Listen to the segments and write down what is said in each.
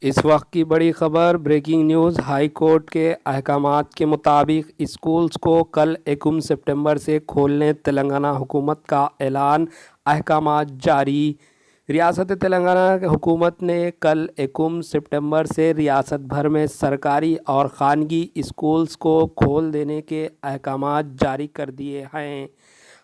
اس وقت کی بڑی خبر، بریکنگ نیوز۔ ہائی کورٹ کے احکامات کے مطابق اسکولز کو کل 1 ستمبر سے کھولنے تلنگانہ حکومت کا اعلان۔ احکامات جاری۔ ریاست تلنگانہ حکومت نے کل 1 ستمبر سے ریاست بھر میں سرکاری اور خانگی اسکولز کو کھول دینے کے احکامات جاری کر دیے ہیں۔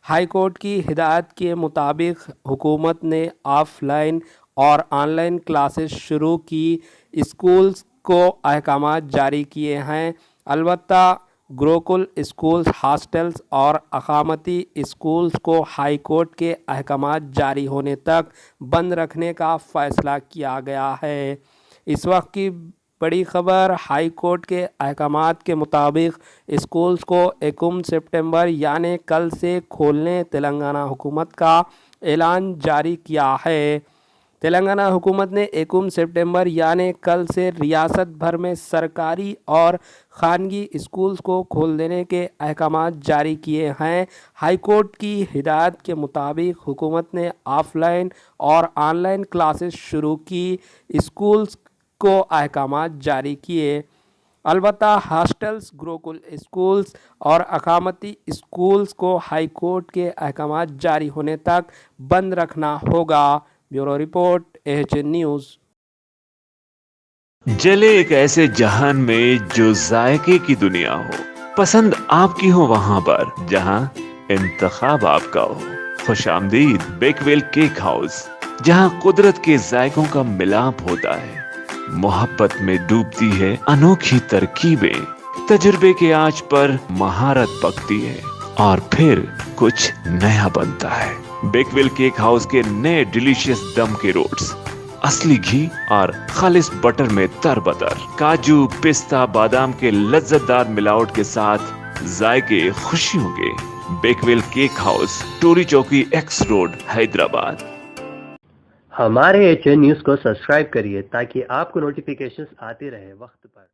ہائی کورٹ کی ہدایت کے مطابق حکومت نے آف لائن اور آن لائن کلاسز شروع کی۔ اسکولز کو احکامات جاری کیے ہیں، البتہ گروکل اسکولز، ہاسٹلز اور اقامتی اسکولز کو ہائی کورٹ کے احکامات جاری ہونے تک بند رکھنے کا فیصلہ کیا گیا ہے۔ اس وقت کی بڑی خبر، ہائی کورٹ کے احکامات کے مطابق اسکولز کو 1 ستمبر یعنی کل سے کھولنے تلنگانہ حکومت کا اعلان جاری کیا ہے۔ تلنگانہ حکومت نے 1 ستمبر یعنی کل سے ریاست بھر میں سرکاری اور خانگی اسکولز کو کھول دینے کے احکامات جاری کیے ہیں۔ ہائی کورٹ کی ہدایت کے مطابق حکومت نے آف لائن اور آن لائن کلاسز شروع کی۔ اسکولز کو احکامات جاری کیے، البتہ ہاسٹلز، گروکل اسکولز اور اقامتی اسکولز کو ہائی کورٹ کے احکامات جاری ہونے تک بند رکھنا ہوگا۔ Bureau report, AHN news. جلے ایک ایسے جہان میں جو ذائقے کی دنیا ہو، پسند آپ کی ہو وہاں پر جہاں انتخاب آپ کا ہو۔ خوش آمدید بیک ویل کیک ہاؤس، جہاں قدرت کے ذائقوں کا ملاپ ہوتا ہے، محبت میں ڈوبتی ہے انوکھی ترکیبیں، تجربے کے آنچ پر مہارت پکتی ہے اور پھر کچھ نیا بنتا ہے۔ بیک ویل کیک ہاؤس کے نئے ڈیلیشیس دم کے روٹس، اصلی گھی اور خالص بٹر میں تر بتر، کاجو، پستہ، بادام کے لذت دار ملاوٹ کے ساتھ ذائقے خوشیوں کے۔ بیک ویل کیک ہاؤس، ٹوری چوکی، ایکس روڈ، حیدرآباد۔ ہمارے AHN نیوز کو سبسکرائب کریے تاکہ آپ کو نوٹیفیکیشنز آتے رہے وقت پر۔